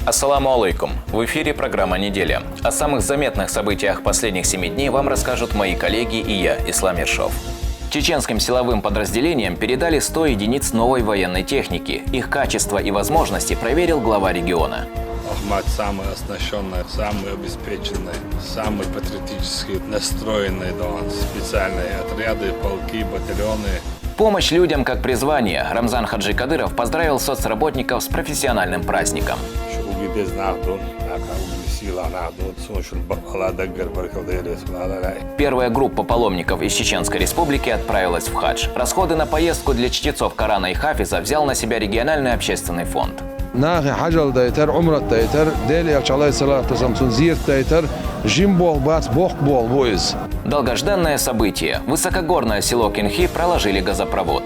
Ассаламу алейкум. В эфире программа «Неделя». О самых заметных событиях последних 7 дней вам расскажут мои коллеги и я, Ислам Ершов. Чеченским силовым подразделениям передали 100 единиц новой военной техники. Их качество и возможности проверил глава региона. Ахмат самый оснащенный, самый обеспеченный, самый патриотически настроенный, специальные отряды, полки, батальоны. Помощь людям как призвание. Рамзан Хаджи Кадыров поздравил соцработников с профессиональным праздником. Первая группа паломников из Чеченской Республики отправилась в хадж. Расходы на поездку для чтецов Корана и Хафиза взял на себя региональный общественный фонд. Долгожданное событие. Высокогорное село Кинхи проложили газопровод.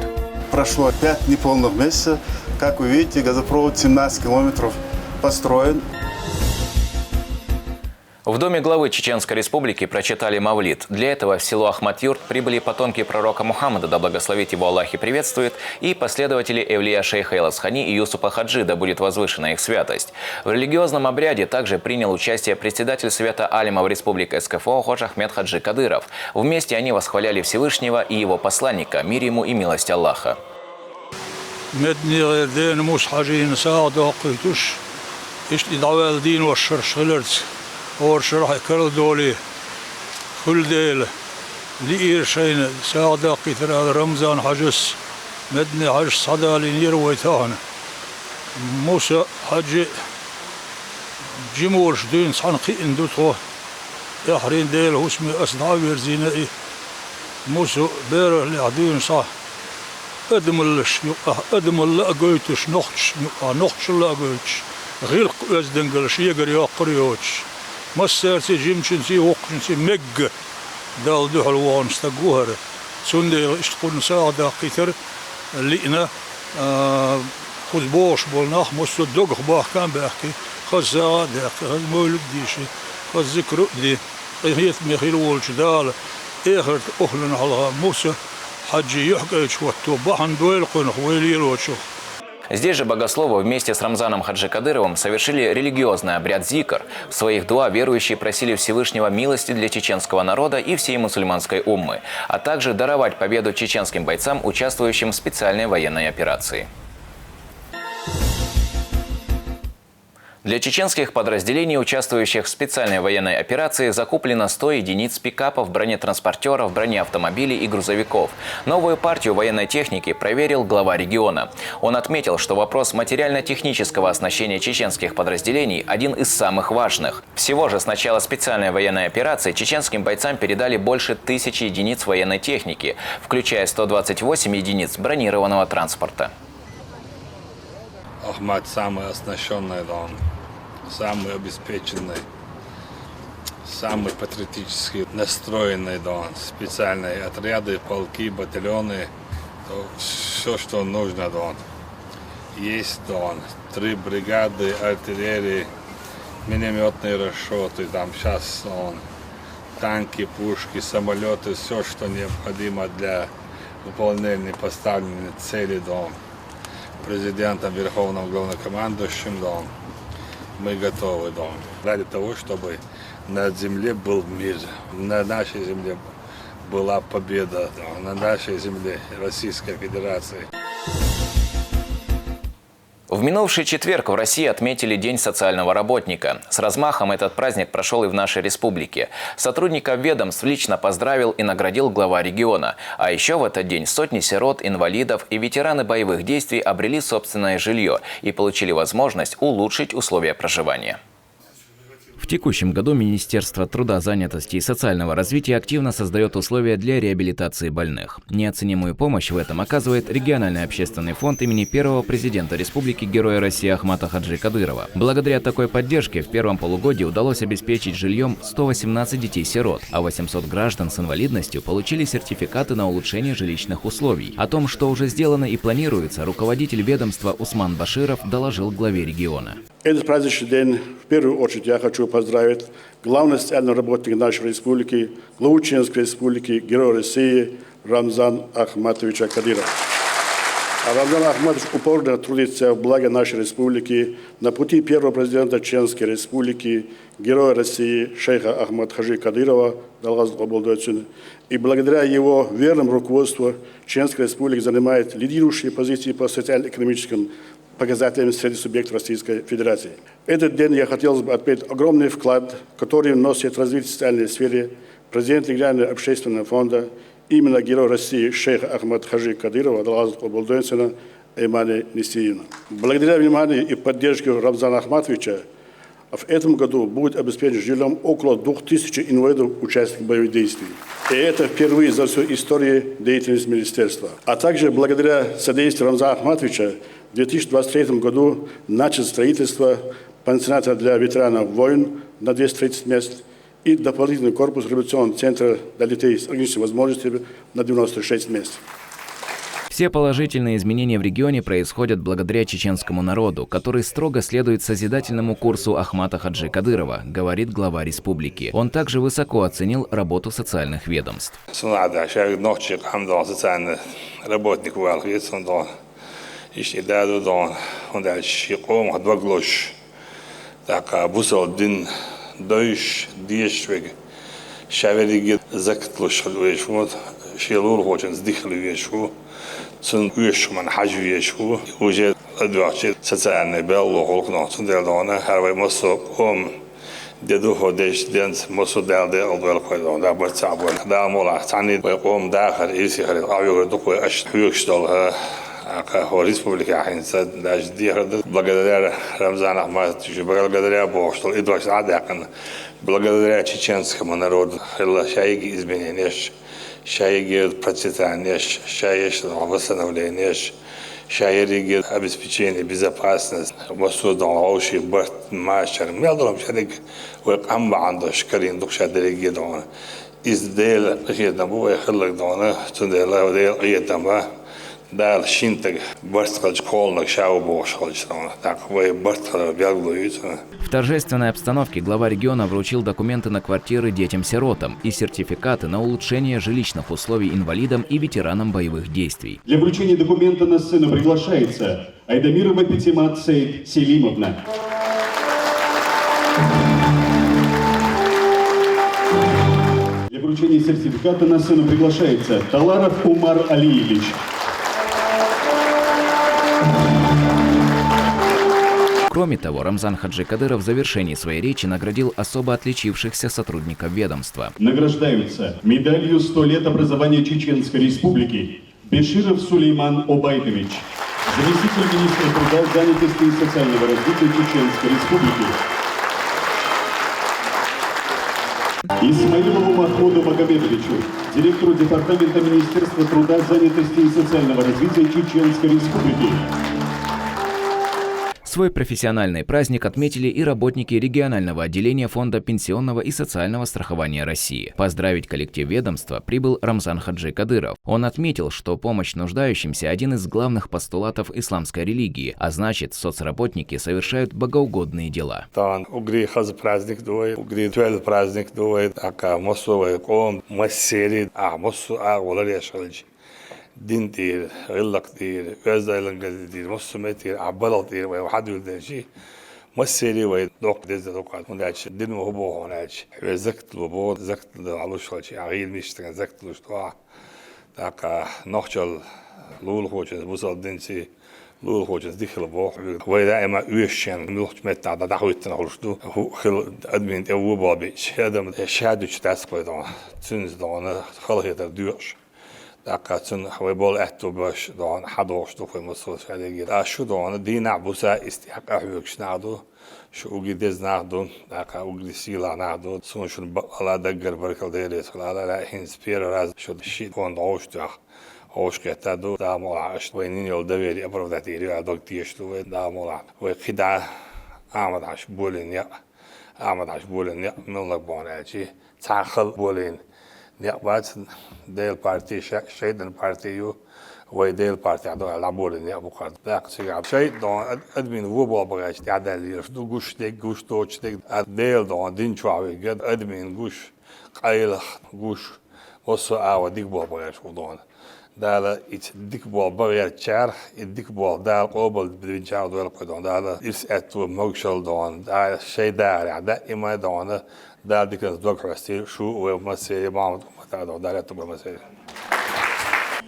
Прошло 5 неполных месяцев. Как вы видите, газопровод 17 километров построен. В доме главы Чеченской Республики прочитали мавлид. Для этого в село Ахмат-Юрт прибыли потомки пророка Мухаммада, да благословит его Аллах и приветствует, и последователи Эвлия шейха Эласхани и Юсупа Хаджи, да будет возвышена их святость. В религиозном обряде также принял участие председатель Совета алимов Республики СКФО Ходж Ахмед Хаджи Кадыров. Вместе они восхваляли Всевышнего и его посланника, мир ему и милость Аллаха. شرح كل دولي كل ديل لئير شين ساعدة قتر رمضان حجس مدني حج صدا لنير ويتان موسى حج جمور شدين صنقي اندوتو يحرين ديل هسمي أصدعى برزينائي موسى بير لعدين صح أدملش أدم اللقويتش نخش اللقويتش غير أزدنقلش يقر يقريوتش مسيرتي جيمشنتي وقشنتي مج دال دو حلوان استقوهر سندي اشتقون ساعدة قتر لئنا خذ بوش بولناخ مستو دوغ باح كان بحكي خذ ساعدة خذ مولد ديشي خذ ذكر دي قيهيت ميخيل والش دال اخر اخلن على موسى حجي يحكي شوتو بحن دويل قنخ ويليل وشوخ. Здесь же богословы вместе с Рамзаном Хаджи Кадыровым совершили религиозный обряд зикр. В своих дуа верующие просили Всевышнего милости для чеченского народа и всей мусульманской уммы, а также даровать победу чеченским бойцам, участвующим в специальной военной операции. Для чеченских подразделений, участвующих в специальной военной операции, закуплено 100 единиц пикапов, бронетранспортеров, бронеавтомобилей и грузовиков. Новую партию военной техники проверил глава региона. Он отметил, что вопрос материально-технического оснащения чеченских подразделений один из самых важных. Всего же с начала специальной военной операции чеченским бойцам передали больше 1000 единиц военной техники, включая 128 единиц бронированного транспорта. Ахмат самый оснащенный, самый обеспеченный, самый патриотически настроенный, специальные отряды, полки, батальоны, все, что нужно, есть, 3 бригады, артиллерии, минометные расчеты, там сейчас, танки, пушки, самолеты, все, что необходимо для выполнения поставленной цели, президентом, верховным главнокомандующим, мы готовы, ради того, чтобы на земле был мир, на нашей земле была победа, на нашей земле Российской Федерации. В минувший четверг в России отметили День социального работника. С размахом этот праздник прошел и в нашей республике. Сотрудников ведомств лично поздравил и наградил глава региона. А еще в этот день сотни сирот, инвалидов и ветераны боевых действий обрели собственное жилье и получили возможность улучшить условия проживания. В текущем году Министерство труда, занятости и социального развития активно создает условия для реабилитации больных. Неоценимую помощь в этом оказывает региональный общественный фонд имени первого президента Республики Героя России Ахмата Хаджи Кадырова. Благодаря такой поддержке в первом полугодии удалось обеспечить жильем 118 детей-сирот, а 800 граждан с инвалидностью получили сертификаты на улучшение жилищных условий. О том, что уже сделано и планируется, руководитель ведомства Усман Баширов доложил главе региона. Этот праздничный день, в первую очередь, я хочу поздравить главного социального работника нашей республики, главу Чеченской республики, Героя России Рамзана Ахматовича Кадырова. Рамзан Ахматович упорно трудится в благо нашей республики на пути первого президента Чеченской республики, героя России шейха Ахмад Хаджи Кадырова, и благодаря его верному руководству Чеченская республика занимает лидирующие позиции по социально-экономическим показателям среди субъектов Российской Федерации. Этот день я хотел бы отметить огромный вклад, который вносит в развитие социальной сферы президент регионального общественного фонда, именно герой России шейха Ахмад Хаджи Кадырова, Эмани Несиевна. Благодаря вниманию и поддержке Рамзана Ахматовича в этом году будет обеспечен жильем около 2000 инвалидов, участников боевых действий. И это впервые за всю историю деятельности министерства. А также благодаря содействию Рамзана Ахматовича в 2023 году начато строительство пансионата для ветеранов войн на 230 мест и дополнительный корпус революционного центра для детей с ограниченными возможностями на 96 мест. Все положительные изменения в регионе происходят благодаря чеченскому народу, который строго следует созидательному курсу Ахмата Хаджи Кадырова, говорит глава республики. Он также высоко оценил работу социальных ведомств. Сын уешман хажвиешку уже адвачи социальный беллог нахтунделдона харвай мосо деду ходеш денс мосо далде алдвел койдон да барцабон да мола тани бом дахар иси хар авио духой аш хуюкштол ка республика хинса даж дихрд благодаря Рамзану Ахматовичу благодаря Богу что идваш адакан благодаря чеченскому народу шайги изменения шайги процветания, шайги восстановления, шайги обеспечения безопасности, воссозданный борт маршер. Мелдором шайги векамба андош карин духшадериги дона. Издел едаму вехлек дона, тундела удел едама. Дал шинтаг борт колнок шау бошхолчдона. Так вы борт белглуют. В торжественной обстановке глава региона вручил документы на квартиры детям-сиротам и сертификаты на улучшение жилищных условий инвалидам и ветеранам боевых действий. Для вручения документа на сцену приглашается Айдамирова Петимат Сейд Селимовна. Для вручения сертификата на сцену приглашается Таларов Умар Алиевич. Кроме того, Рамзан Хаджи Кадыров в завершении своей речи наградил особо отличившихся сотрудников ведомства. Награждаются медалью «100 лет образования Чеченской Республики» Беширов Сулейман Обайтович, заместитель министра труда, занятости и социального развития Чеченской Республики. Исмаилову Махмуду Магомедовичу, директору Департамента Министерства труда, занятости и социального развития Чеченской Республики. Свой профессиональный праздник отметили и работники регионального отделения Фонда пенсионного и социального страхования России. Поздравить коллектив ведомства прибыл Рамзан Хаджи Кадыров. Он отметил, что помощь нуждающимся – один из главных постулатов исламской религии, а значит, соцработники совершают богоугодные дела. دين تير غلق تير غزالن تير مسمى تير عبالة تير وحد يلدن شيء مسيري ويدوق دز دوقات منداش دين وهو هناش زكت لبود زكت علوش شيء عيل مشتغل زكت لشطاع تاك نخجل لول خوجز بوصل دينسي لول خوجز دخل بوح وإذا إما ويشين ملوش متى دعوتنا خلصتو هو خل أدمين أبو بابي هذا شهادة تاسك بدون تنز دون خليه تدوش دقاتن ويبول أحتو باش دون حدوش دو في مصر شادي شو دون دي نعبوسا استحق أحوكش نعدو شو جديز نعدو دقا وجلسيلا نعدو سون شو على دقر بركل ديريس على لا حين سبير راز شو الشيء كون دوش تاخ هوش كتادو دا مولاش وينين يول دبيري أبرو داتيري على دك تيشلو دا مولا وخدع أحمد عش بولين يا أحمد عش بولين يا من لك بوناجي تاخل بولين نقبات ديل بارتي شيدن بارتيو ويديل بارتي عدو العبور أبو قرد ذاك سيجاب شيء دون أدمين وبوا بغاش تعدل يرفدو جوش تيك جوش توش تيك ديل دون دين شوي قد أدمين جوش قايل جوش وصو ديك بوا بغاش ودون دالا يتديك بول بغير تشار يديك بول دال قوبل بدين جاود ولا قدون دالا يسأتوا موكشل دون دالا شيء داري دائما دون دال ديك الدوق رستي شو ومسيري ما متعدون دالا تبغى مسيري.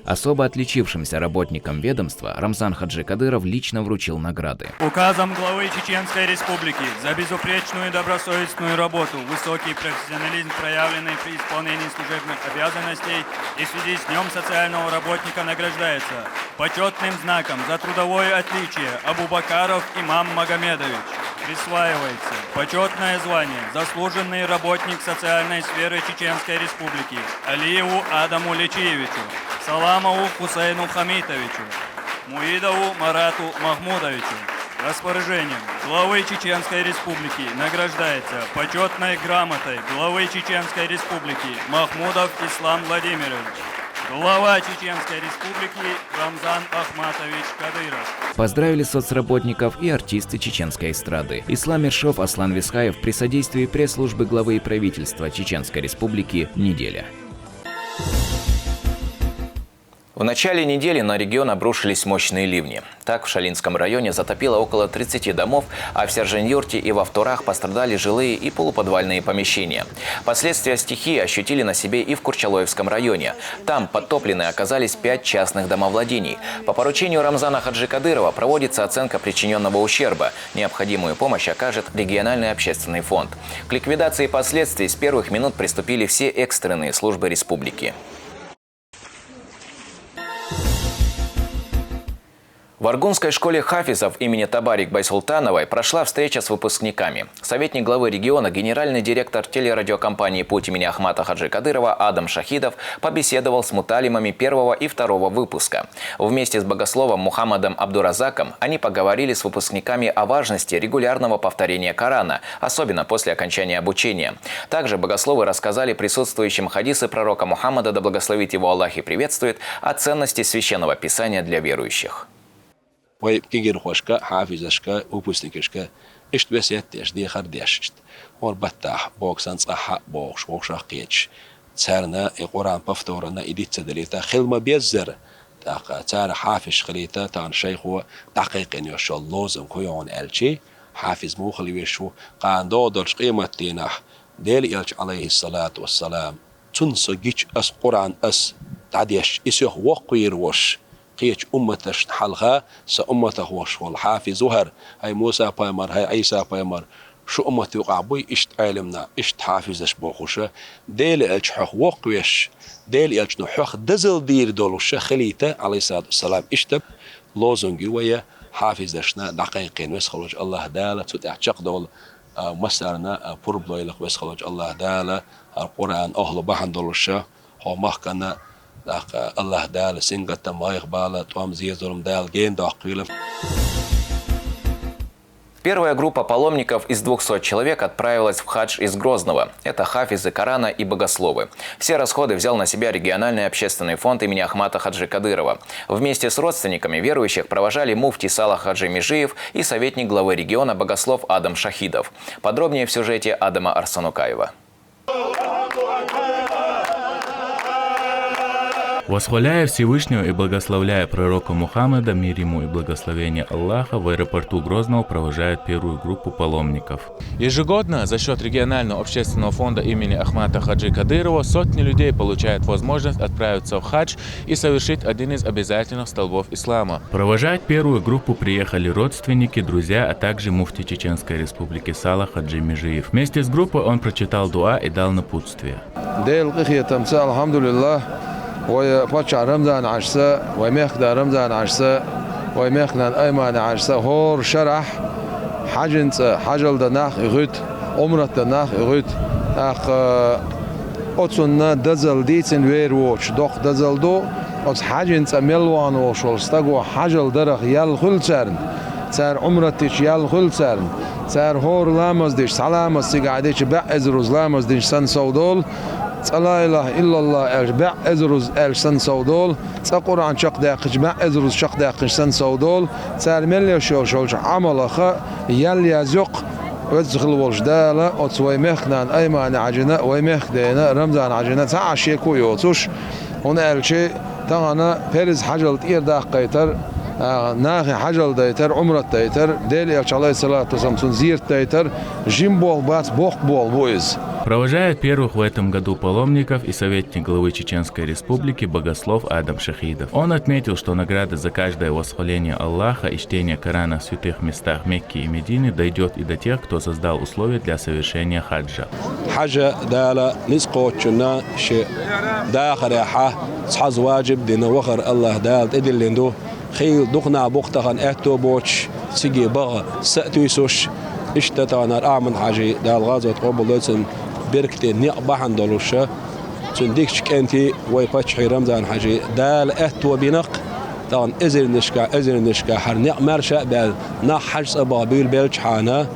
Особо отличившимся работникам ведомства Рамзан Хаджи Кадыров лично вручил награды. Указом главы Чеченской Республики за безупречную и добросовестную работу, высокий профессионализм, проявленный при исполнении служебных обязанностей и в связи с Днем социального работника награждается почетным знаком за трудовое отличие Абубакаров Имам Магомедович. Присваивается почетное звание «Заслуженный работник социальной сферы Чеченской Республики» Алиеву Адаму Лечиевичу, Саламову Хусейну Хамитовичу, Муидову Марату Махмудовичу. Распоряжением главы Чеченской Республики награждается почетной грамотой главы Чеченской Республики Махмудов Ислам Владимирович. Глава Чеченской Республики Рамзан Ахматович Кадыров. Поздравили соцработников и артисты чеченской эстрады. Ислам Ершов, Аслан Висхаев при содействии пресс-службы главы и правительства Чеченской Республики «Неделя». В начале недели на регион обрушились мощные ливни. Так, в Шалинском районе затопило около 30 домов, а в Сержень-Юрте и во Вторах пострадали жилые и полуподвальные помещения. Последствия стихии ощутили на себе и в Курчалоевском районе. Там подтоплены оказались 5 частных домовладений. По поручению Рамзана Хаджи Кадырова проводится оценка причиненного ущерба. Необходимую помощь окажет региональный общественный фонд. К ликвидации последствий с первых минут приступили все экстренные службы республики. В Аргунской школе хафизов имени Табарик Байсултановой прошла встреча с выпускниками. Советник главы региона, генеральный директор телерадиокомпании «Путь» имени Ахмата Хаджи Кадырова Адам Шахидов побеседовал с муталимами первого и второго выпуска. Вместе с богословом Мухаммадом Абдуразаком они поговорили с выпускниками о важности регулярного повторения Корана, особенно после окончания обучения. Также богословы рассказали присутствующим хадисы пророка Мухаммада, да благословит его Аллах и приветствует, о ценности священного писания для верующих. ويبكيجر خوشكا حافظشكا وبوستنكشكا إشت بس يتش دي خرديشت وربتاح بوكسان صحة بوكش قيتش تسارنا القرآن بفتورنا إديت تدليتا خلما بيزر تار حافظ خليتا تان شيخو تحقيق إن يشاء الله زم كيون ألشي حافظ موخلي ويشو قان دودرش قيمة دينح ديل يلش عليه الصلاة والسلام تنسى جيش أس قرآن أس تعديش إسيح وقير وش قيش أمتش حلها سأمته وش والحافظ زهر هاي موسى بايمر هاي عيسى بايمر شو أمتي وقعبوي إشت علمنا إشت حافظش بوخوشة ديل إلش حق وقويش ديل إلش نحق دزل دير دولوشة خليته عليه الصلاة والسلام إشتب لوزنجي ويا حافظشنا دقيقين ويسخلوش الله دالة تتعشق دول مسارنا بوربلويلق ويسخلوش الله دالة القرآن أهل بحن دولوشة هو محكنا الله دال سنجت ما يقبل توام زيزورم دال جين داقيله. Первая группа паломников из 200 человек отправилась в хадж из Грозного. Это хафизы Корана и богословы. Все расходы взял на себя региональный общественный фонд имени Ахмата Хаджи Кадырова. Вместе с родственниками верующих провожали муфти Салах Хаджи Межиев и советник главы региона богослов Адам Шахидов. Подробнее в сюжете Адама Арсанукаева. Восхваляя Всевышнего и благословляя пророка Мухаммада, мир ему и благословение Аллаха, в аэропорту Грозного провожают первую группу паломников. Ежегодно за счет регионального общественного фонда имени Ахмата Хаджи Кадырова сотни людей получают возможность отправиться в хадж и совершить один из обязательных столбов ислама. Провожать первую группу приехали родственники, друзья, а также муфти Чеченской Республики Салах Хаджи Межиев. Вместе с группой он прочитал дуа и дал напутствие. ويبتشع رمضان عشسة ويمخدا رمضان عشسة ويمخنا أيمان عشسة هور شرح حجل دناخ يغيت عمرة دناخ يغيت أخ أتصننا دزل ديتن وير ووش دوخ دزل دو أتص حاجنت ملوان ووش والستقو حجل درخ يال خلصارن سار عمرة تيش يال خلصارن سار هور لامز ديش سلامز سيقعديش بأزروز لامز ديش سن سودول لا إله إلا الله أجمع أزرز ألسن سودول تقرأ عن شق داقش جمع أزرز شق داقش سن سودول سار ملي شول عمل خ يلي يزق وزخل وجدالة أتسوي مخنا أيمان عجنة ويمخدينا رمضان عجنة تعشي كويوتش هنا الشيء تانا بيرز حجل تير داق قيتر ناخي حجل دايتر عمرة دايتر ديل يا الله صلاة والسلام زير دايتر جيم بول بات بوق بول بويز. Провожает первых в этом году паломников и советник главы Чеченской Республики богослов Адам Шахидов. Он отметил, что награда за каждое восхваление Аллаха и чтение Корана в святых местах Мекки и Медины дойдет и до тех, кто создал условия для совершения хаджа. حاجة دالة نسقوتشنا شيء داخل يحا صحز واجب دين وخر الله دال إدلندو خيل دقنا بوقتهن أتو بوش سجي بغ سأتويسوش اشتتانا أعمل حاجة دال غازة قبلتن بركتي نقبحن دلوشة تنديكش كنتي ويباتش حي رمضان حاجة دال أتو بنق طبعا إزر نشكا حرنق مرشا بال نحج أبابيل بلش حانا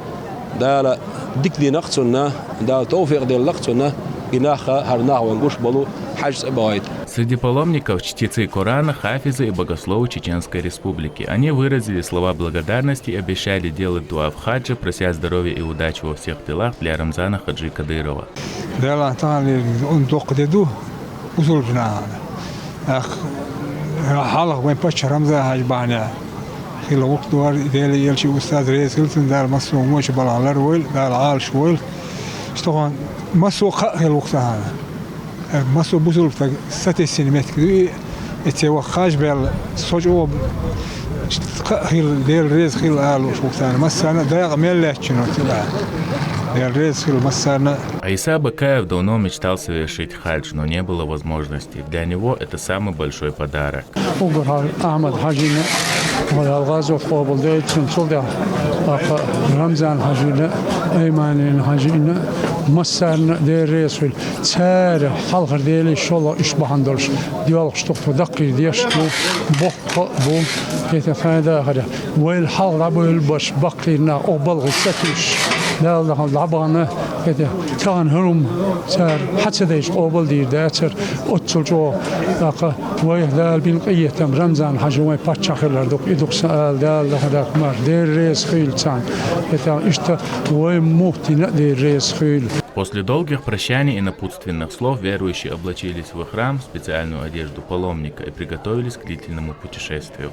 دال ديك دي نقصنا دال توفيق دي لقصنا إناخا هرناه ونقوش بلو حج أبايد. Среди паломников чтецы Корана, хафизы и богословы Чеченской Республики. Они выразили слова благодарности и обещали делать дуа в хаджи, прося здоровья и удачи во всех делах для Рамзана Хаджи Кадырова. مسو بزرگ تا 3 سنتیمتر اتوا خاج بال سوجو خيل ديال ريز خيل آلو شو كان مسنا دايق ملأشنو تلا ديال ريز خيل مسنا. Аиса Бакаев давно мечтал совершить хадж, но не было возможности. Для него это самый большой подарок. رمضان حجينا أيمان حجينا مسرنا دير ريسول سار حلقة ديال إن شاء الله إشبهان درش ديال شطف دقي ديشتو بق بوم يتفادى هذا والحلقة بالبش بقينا أقبل غساتش دال لعبنا كده كان هرم سار حتى ديش أقبل دير داتر أتصل جو دقة ويهدال بنقية تم رمضان حجوي باتشاخير دوك يدوك سال دال هذا مار دير ريس خيل تان это что вы можете на После долгих прощаний и напутственных слов верующие облачились в храм в специальную одежду паломника и приготовились к длительному путешествию.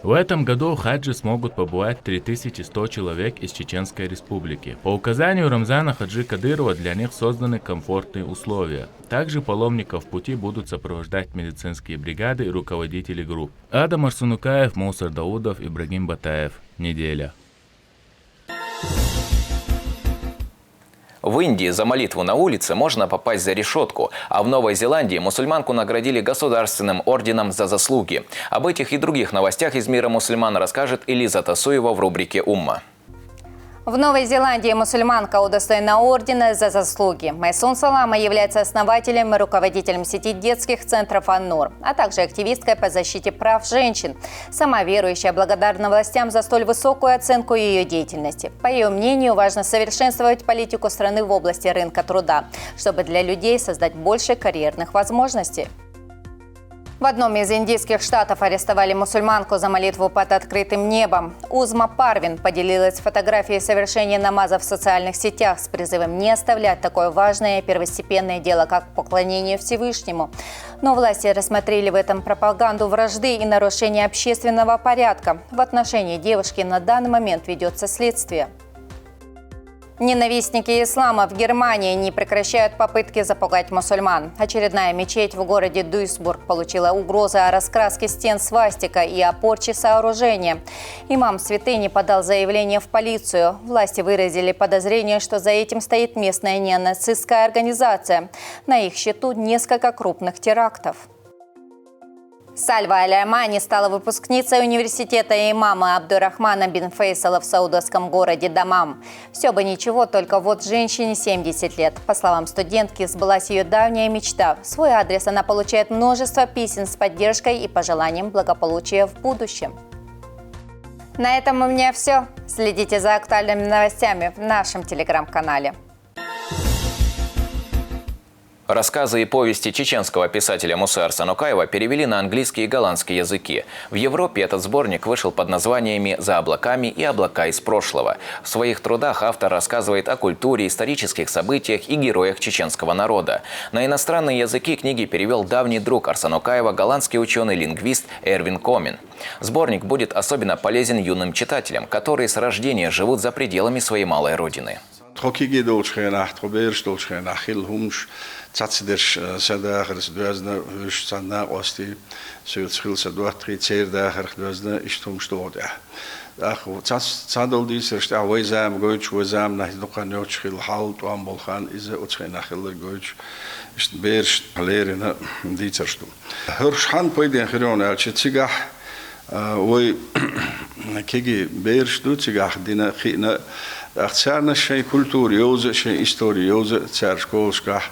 В этом году в хаджи смогут побывать 3100 человек из Чеченской Республики. По указанию Рамзана Хаджи Кадырова для них созданы комфортные условия. Также паломников в пути будут сопровождать медицинские бригады и руководители групп. Адам Арсунукаев, Мусар Даудов, Ибрагим Батаев. Неделя. В Индии за молитву на улице можно попасть за решетку, а в Новой Зеландии мусульманку наградили государственным орденом за заслуги. Об этих и других новостях из мира мусульман расскажет Элиза Тасуева в рубрике «Умма». В Новой Зеландии мусульманка удостоена ордена за заслуги. Майсун Салама является основателем и руководителем сети детских центров «Ан-Нур», а также активисткой по защите прав женщин. Сама верующая благодарна властям за столь высокую оценку ее деятельности. По ее мнению, важно совершенствовать политику страны в области рынка труда, чтобы для людей создать больше карьерных возможностей. В одном из индийских штатов арестовали мусульманку за молитву под открытым небом. Узма Парвин поделилась фотографией совершения намаза в социальных сетях с призывом не оставлять такое важное и первостепенное дело, как поклонение Всевышнему. Но власти рассмотрели в этом пропаганду вражды и нарушение общественного порядка. В отношении девушки на данный момент ведется следствие. Ненавистники ислама в Германии не прекращают попытки запугать мусульман. Очередная мечеть в городе Дуйсбург получила угрозы о раскраске стен свастика и о порче сооружения. Имам святыни подал заявление в полицию. Власти выразили подозрение, что за этим стоит местная неонацистская организация. На их счету несколько крупных терактов. Сальва Аль-Амани стала выпускницей университета имама Абдурахмана бин Фейсала в саудовском городе Дамам. Все бы ничего, только вот женщине 70 лет. По словам студентки, сбылась ее давняя мечта. В свой адрес она получает множество писем с поддержкой и пожеланием благополучия в будущем. На этом у меня все. Следите за актуальными новостями в нашем телеграм-канале. Рассказы и повести чеченского писателя Мусы Арсанукаева перевели на английский и голландский языки. В Европе этот сборник вышел под названиями «За облаками» и «Облака из прошлого». В своих трудах автор рассказывает о культуре, исторических событиях и героях чеченского народа. На иностранные языки книги перевел давний друг Арсанукаева, голландский ученый-лингвист Эрвин Комин. Сборник будет особенно полезен юным читателям, которые с рождения живут за пределами своей малой родины. Цацидерш садахарс дуазна вишцана ости сюцхилса дуатри цейрдахар дуазна иштум штода. Ах цадол дисершт авайзам гойч вазам нахдуканёчхил халт вамболхан иза уцхинахил гойч иштберш лерина дисершту. Хершхан пойден хирон алчицигах ой кеги берш дуцигах дина хина ахцарна шей культур ёза шей история ёза царшколшках.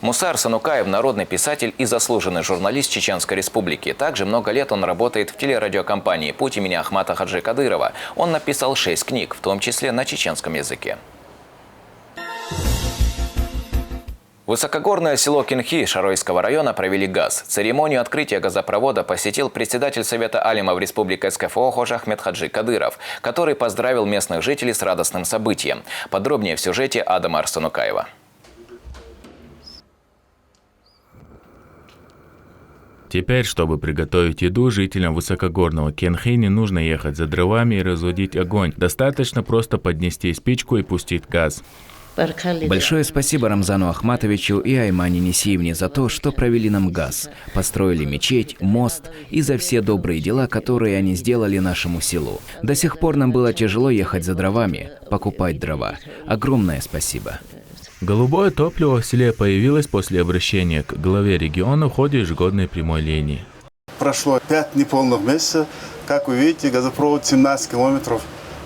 Муса Арсанукаев – народный писатель и заслуженный журналист Чеченской Республики. Также много лет он работает в телерадиокомпании «Путь» имени Ахмата Хаджи Кадырова. Он написал 6 книг, в том числе на чеченском языке. Высокогорное село Кинхи Шаройского района провели газ. Церемонию открытия газопровода посетил председатель Совета алимов Республики СКФО Хожа Ахмед Хаджи Кадыров, который поздравил местных жителей с радостным событием. Подробнее в сюжете Адама Арсанукаева. Теперь, чтобы приготовить еду, жителям высокогорного Кинхи не нужно ехать за дровами и разводить огонь. Достаточно просто поднести спичку и пустить газ. Большое спасибо Рамзану Ахматовичу и Аймане Несиевне за то, что провели нам газ, построили мечеть, мост и за все добрые дела, которые они сделали нашему селу. До сих пор нам было тяжело ехать за дровами, покупать дрова. Огромное спасибо. Голубое топливо в селе появилось после обращения к главе региона в ходе ежегодной прямой линии. Прошло 5 неполных месяцев. Как вы видите, газопровод 17 километров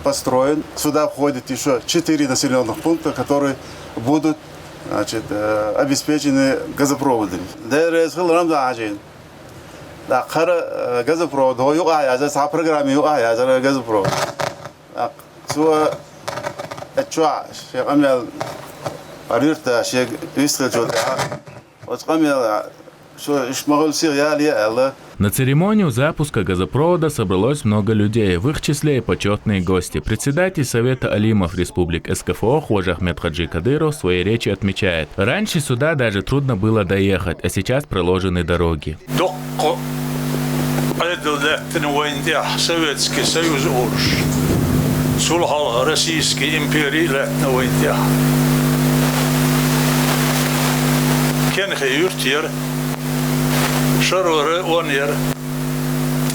построен. Сюда входит еще 4 населенных пункта, которые будут обеспечены газопроводами. Газопровод. Программе газопровод. На церемонию запуска газопровода собралось много людей, в их числе и почетные гости. Председатель Совета алимов Республик СКФО Хожа Ахмед Хаджи Кадыров в своей речи отмечает: раньше сюда даже трудно было доехать, а сейчас проложены дороги. شرور ونير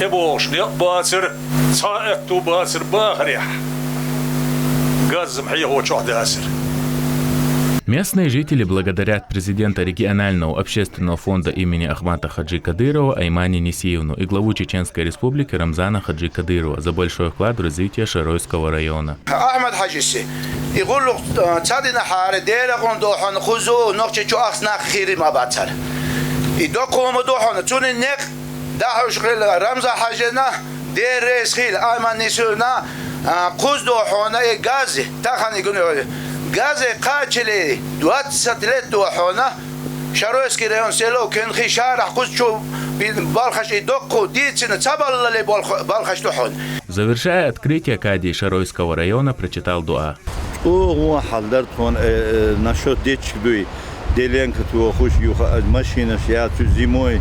ابوش باصر صائق باصر باخريح غاز محيه وشوح داسر. Местные жители благодарят президента регионального общественного фонда имени Ахмата Хаджи Кадырова Аймане Несиевну и главу Чеченской Республики Рамзана Хаджи Кадырова за большой вклад в развитие Шаройского района. Ахмад Хаджиси يقول له تصادنا حار ديرقون دوحن خذوا نقطة شو أصنع خير ما بعتر يدقوا دوحن تون النق داحوش خيل رمزة حاجنا دير رئيس خيل أيمن نسونا خذ دوحنا غازي تاخن يقولوا غازي قاتلي دوات ستلت دوحنا شارويسكي ريون سيلو كن خي شارع خذ شو بالخش يدقوا ديتنا تبل اللي بالخش دوحن. Завершая открытие, кади Шаройского района прочитал дуа. هو حضرت هون نشاط ديتش دوي ديلين كتو خوش يوخ ماشينه شيات زيموي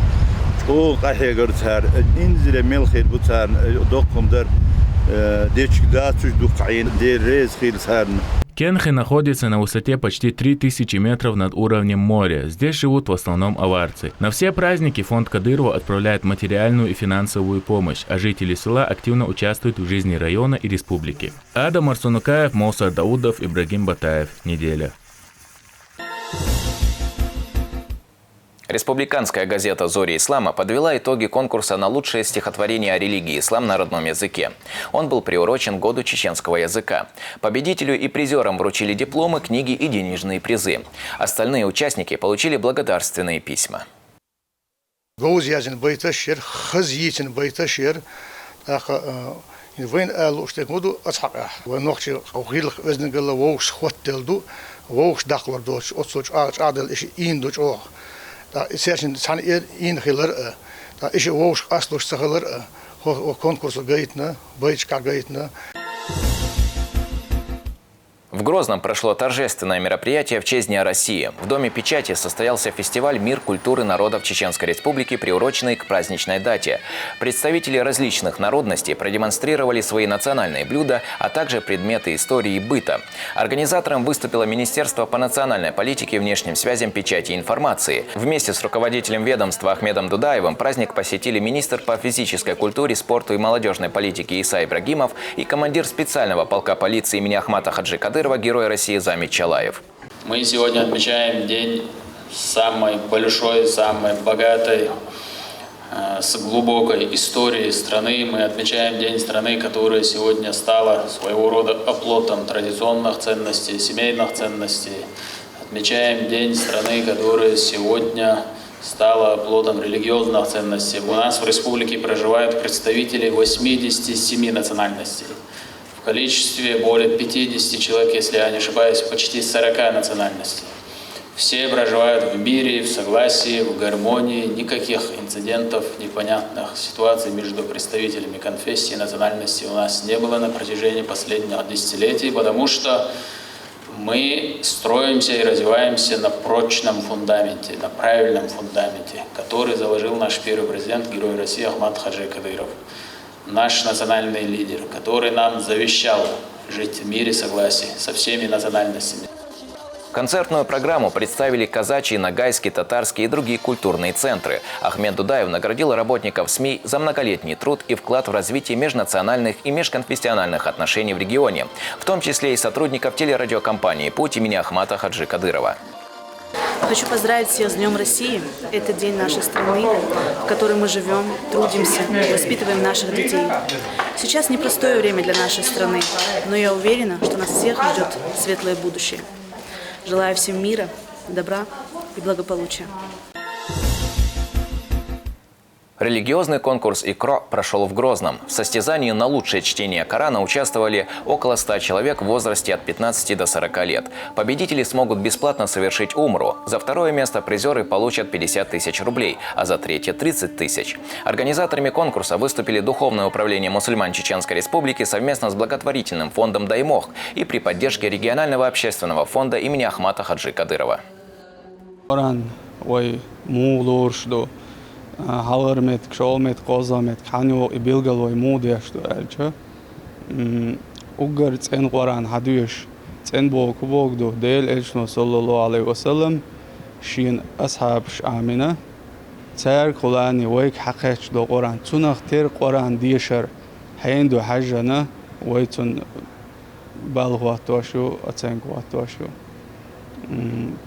او قحي غرتار انزل ملخير بوتار دوقم در ديتش داتش دوقعين دير ريز خير سارن. Кинхи находится на высоте почти 3000 метров над уровнем моря. Здесь живут в основном аварцы. На все праздники фонд Кадырова отправляет материальную и финансовую помощь, а жители села активно участвуют в жизни района и республики. Адам Арсанукаев, Моусар Даудов, Ибрагим Батаев. Неделя. Республиканская газета «Зори Ислама» подвела итоги конкурса на лучшее стихотворение о религии ислам на родном языке. Он был приурочен к году чеченского языка. Победителю и призерам вручили дипломы, книги и денежные призы. Остальные участники получили благодарственные письма. وين قالوا اشتكوا أصحابه ونوخش أخيلك وزن قال ووش خوتل دو ووش دخل دوش أصوج عادل إيش إين دوش أوه دا إسياشن سان إين خيلر دا إيش ووش أصلوش سخلر هو конкурс جايتنا بيتشكا جايتنا. В Грозном прошло торжественное мероприятие в честь Дня России. В Доме печати состоялся фестиваль «Мир культуры народов Чеченской Республики», приуроченный к праздничной дате. Представители различных народностей продемонстрировали свои национальные блюда, а также предметы истории и быта. Организатором выступило Министерство по национальной политике, внешним связям, печати и информации. Вместе с руководителем ведомства Ахмедом Дудаевым праздник посетили министр по физической культуре, спорту и молодежной политике Иса Ибрагимов и командир специального полка полиции имени Ахмата Хаджи Кадырова, Герой России Замит Чалаев. Мы сегодня отмечаем день самой большой, самой богатой, с глубокой историей страны. Мы отмечаем день страны, которая сегодня стала своего рода оплотом традиционных ценностей, семейных ценностей. Отмечаем день страны, которая сегодня стала оплотом религиозных ценностей. У нас в республике проживают представители 87 национальностей. В количестве более 50 человек, если я не ошибаюсь, почти 40 национальностей. Все проживают в мире, в согласии, в гармонии, никаких инцидентов, непонятных ситуаций между представителями конфессий и национальностей у нас не было на протяжении последних десятилетий, потому что мы строимся и развиваемся на прочном фундаменте, на правильном фундаменте, который заложил наш первый президент, Герой России Ахмат Хаджи Кадыров. Наш национальный лидер, который нам завещал жить в мире согласии со всеми национальностями. Концертную программу представили казачий, ногайский, татарский и другие культурные центры. Ахмед Дудаев наградил работников СМИ за многолетний труд и вклад в развитие межнациональных и межконфессиональных отношений в регионе, в том числе и сотрудников телерадиокомпании «Путь» имени Ахмата Хаджи Кадырова. Хочу поздравить всех с Днем России. Это день нашей страны, в которой мы живем, трудимся, воспитываем наших детей. Сейчас непростое время для нашей страны, но я уверена, что нас всех ждет светлое будущее. Желаю всем мира, добра и благополучия. Религиозный конкурс «Икро» прошел в Грозном. В состязании на лучшее чтение Корана участвовали около 100 человек в возрасте от 15 до 40 лет. Победители смогут бесплатно совершить умру. За второе место призеры получат 50 тысяч рублей, а за третье – 30 тысяч. Организаторами конкурса выступили Духовное управление мусульман Чеченской Республики совместно с благотворительным фондом «Даймох» и при поддержке регионального общественного фонда имени Ахмата Хаджи Кадырова. Hallermet, Ksholmet, Kozamet, Kanyo, Ibilgalo, Modesh, Elche. Ugar, Zenquaran, Hadush, Zenbo, Kubogdo, Del Elchno, Sallallahu Alaihi Wasallam, Shin Ashab Shamina, Zer Kolani, Wake Hakech, do Oran, Tunach, Ter Qoran, Disher, Haindu Hajana, Waitun Balhuatoshu, Atzenguatoshu.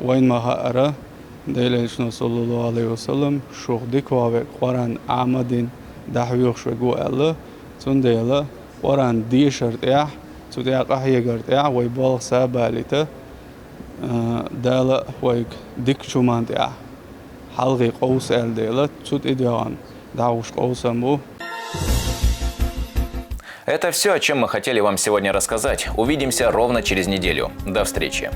Wain Mahara. دليلشنا صلى الله عليه وسلم شوخ ديكوه قرآن عمدين دحويخ شوغو الله تون ديلا قرآن ديشرت إح تون ديلا قحيه قرت إح ويبالغ ساباليته ديلا ويك ديك شومان إح حلقي قوس إل ديلا تون إديان دعوش قوسمو. Это все, о чем мы хотели вам сегодня рассказать. Увидимся ровно через неделю. До встречи.